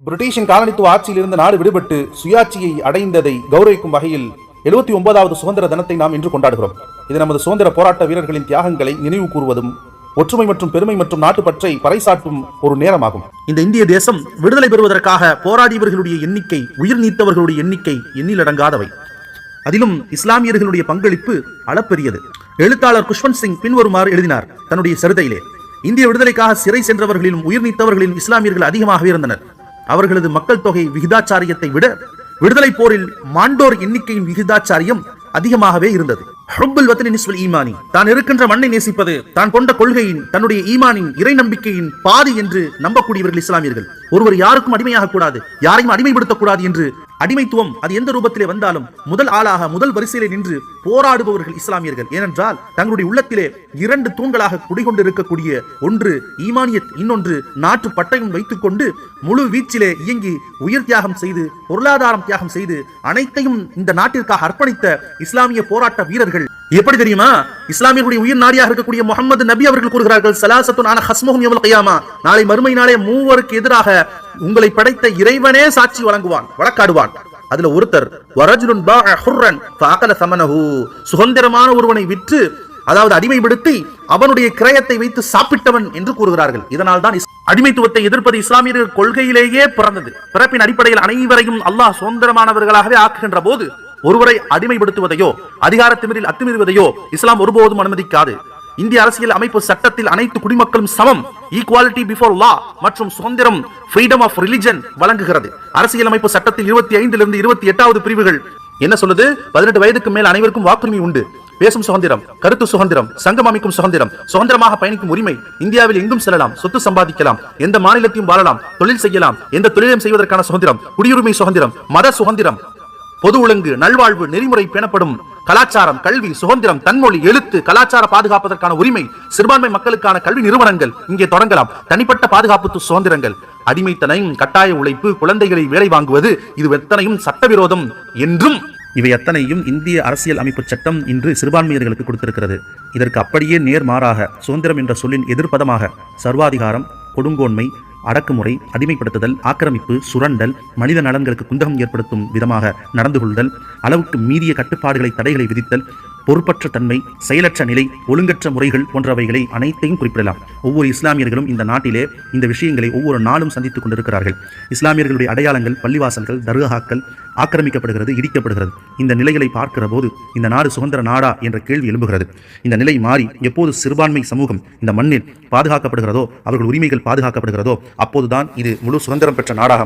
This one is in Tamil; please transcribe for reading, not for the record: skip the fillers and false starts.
பிரிட்டிஷின் காலனித்துவ ஆட்சியிலிருந்து நாடு விடுபட்டு சுயாட்சியை அடைந்ததை கௌரவிக்கும் வகையில் 79வது சுதந்திர தினத்தை நாம் இன்று கொண்டாடுகிறோம். இது நமது சுதந்திர போராட்ட வீரர்களின் தியாகங்களை நினைவு கூறுவதும் ஒற்றுமை மற்றும் பெருமை மற்றும் நாட்டுப்பற்றை பறைசாற்றும் ஒரு நேரமாகும். இந்த இந்திய தேசம் விடுதலை பெறுவதற்காக போராடியவர்களுடைய எண்ணிக்கை, உயிர் நீத்தவர்களுடைய எண்ணிக்கை எண்ணிலடங்காதவை. அதிலும் இஸ்லாமியர்களுடைய பங்களிப்பு அளப்பெரியது. எழுத்தாளர் குஷ்வந்த் சிங் பின்வருமாறு எழுதினார் தன்னுடைய சரிதையிலே: இந்திய விடுதலைக்காக சிறை சென்றவர்களிலும் உயிர் நீத்தவர்களிலும் இஸ்லாமியர்கள் அதிகமாகவே இருந்தனர். அவர்களது மக்கள் தொகை விகிதாச்சாரியத்தை விட விடுதலை போரில் மாண்டோர் எண்ணிக்கையின் விகிதாச்சாரியம் அதிகமாகவே இருந்தது. ஹுப்புல் வத்னி நிஸ்ஃபுல் ஈமானி, தான் இருக்கின்ற மண்ணை நேசிப்பது தான் கொண்ட கொள்கையின், தன்னுடைய ஈமானின், இறை நம்பிக்கையின் பாதி என்று நம்பக்கூடியவர்கள் இஸ்லாமியர்கள். ஒருவர் யாருக்கும் அடிமையாக கூடாது, யாரையும் அடிமைப்படுத்தக்கூடாது என்று அடிமைத்துவம் அது எந்த ரூபத்திலே வந்தாலும் முதல் ஆளாக முதல் வரிசையிலே நின்று போராடுபவர்கள் இஸ்லாமியர்கள். ஏனென்றால் தங்களுடைய உள்ளத்திலே இரண்டு தூண்களாக குடிகொண்டிருக்கக்கூடிய ஒன்று ஈமானியத், இன்னொன்று நாட்டு பட்டயம் வைத்துக் கொண்டு முழு வீச்சிலே இயங்கி உயிர் தியாகம் செய்து பொருளாதாரம் தியாகம் செய்து அனைத்தையும் இந்த நாட்டிற்காக அர்ப்பணித்த இஸ்லாமிய போராட்ட வீரர்கள். எப்படி தெரியுமா? இஸ்லாமியர்களுடைய உயிர் நாடியாக இருக்கக்கூடிய முகமது நபி அவர்கள் கூறுகிறார்கள், சலாசத்துன் அன ஹஸ்முஹும் யௌமல் கியாமா, நாளை மறுமை நாளே மூவருக்கு எதிராக உங்களை படைத்த இறைவனே சாட்சி வழக்காடுவான். அதுல ஒருத்தர் வரஜுலுன் பாஅ ஹுர்ரன் ஃபஅகல ஸமனஹு, சுதந்திரமான ஒருவனை விற்று, அதாவது அடிமைப்படுத்தி அவனுடைய கிரயத்தை வைத்து சாப்பிட்டவன் என்று கூறுகிறார்கள். இதனால் தான் அடிமைத்துவத்தை எதிர்ப்பது இஸ்லாமியர்கள் கொள்கையிலேயே பிறந்தது. பிறப்பின் அடிப்படையில் அனைவரையும் அல்லாஹ் சுதந்திரமானவர்களாகவே ஆக்குகின்ற போது ஒருவரை அடிமைப்படுத்துவதையோ அதிகாரத்திமிரில் அத்துமீறுவதையோ இஸ்லாம் ஒருபோதும் அனுமதிக்காது. இந்திய அரசியல் அமைப்பு சட்டத்தில் அனைத்து குடிமக்களும் சமம், ஈக்குவாலிட்டி பிஃபோர் லா மற்றும் சுதந்திரம், ஃப்ரீடம் ஆஃப் ரிலிஜன் வழங்குகிறது. அரசியல் அமைப்பு சட்டத்தில் 25 28வது பிரிவுகள் என்ன சொல்லுது? 18 வயதுக்கு மேல் அனைவருக்கும் வாக்குரிமை உண்டு. பேசும் சுதந்திரம், கருத்து சுதந்திரம், சங்கம் அமைக்கும் சுதந்திரம், சுதந்திரமாக பயணிக்கும் உரிமை, இந்தியாவில் எங்கும் செல்லலாம், சொத்து சம்பாதிக்கலாம், எந்த மாநிலத்தையும் வாழலாம், தொழில் செய்யலாம், எந்த தொழிலையும் செய்வதற்கான சுதந்திரம், குடியுரிமை சுதந்திரம், மத சுதந்திரம், பொது ஒழுங்கு, நல்வாழ்வு நெறிமுறை பேணப்படும், கலாச்சாரம், கல்வி சுதந்திரம், தன்மொழி, எழுத்து, கலாச்சார பாதுகாப்பதற்கான உரிமை, சிறுபான்மை மக்களுக்கான கல்வி நிறுவனங்கள் இங்கே தொடங்கலாம், தனிப்பட்ட பாதுகாப்பு சுதந்திரங்கள், அடிமைத்தனம், கட்டாய உழைப்பு, குழந்தைகளை வேலை வாங்குவது, இது எத்தனையும் சட்டவிரோதம் என்றும் இவை அத்தனையும் இந்திய அரசியல் அமைப்பு சட்டம் இன்று சிறுபான்மையர்களுக்கு கொடுத்திருக்கிறது. இதற்கு அப்படியே நேர்மாறாக சுதந்திரம் என்ற சொல்லின் எதிர்ப்பதமாக சர்வாதிகாரம், கொடுங்கோன்மை, அடக்குமுறை, அடிமைப்படுத்துதல், ஆக்கிரமிப்பு, சுரண்டல், மனித நலன்களுக்கு குந்தகம் ஏற்படுத்தும் விதமாக நடந்து கொள்ளுதல், அளவுக்கு மீறிய கட்டுப்பாடுகளை, தடைகளை விதித்தல், பொறுப்பற்ற தன்மை, செயலற்ற நிலை, ஒழுங்கற்ற முறைகள் போன்றவைகளை அனைத்தையும் குறிப்பிடலாம். ஒவ்வொரு இஸ்லாமியர்களும் இந்த நாட்டிலே இந்த விஷயங்களை ஒவ்வொரு நாளும் சந்தித்துக் கொண்டிருக்கிறார்கள். இஸ்லாமியர்களுடைய அடையாளங்கள், பள்ளிவாசல்கள், தர்காக்கள் ஆக்கிரமிக்கப்படுகிறது, இடிக்கப்படுகிறது. இந்த நிலைகளை பார்க்கிற போது இந்த நாடு சுதந்திர நாடா என்ற கேள்வி எழும்புகிறது. இந்த நிலை மாறி எப்போது சிறுபான்மை சமூகம் இந்த மண்ணில் பாதுகாக்கப்படுகிறதோ, அவர்கள் உரிமைகள் பாதுகாக்கப்படுகிறதோ, அப்போதுதான் இது முழு சுதந்திரம் பெற்ற நாடாக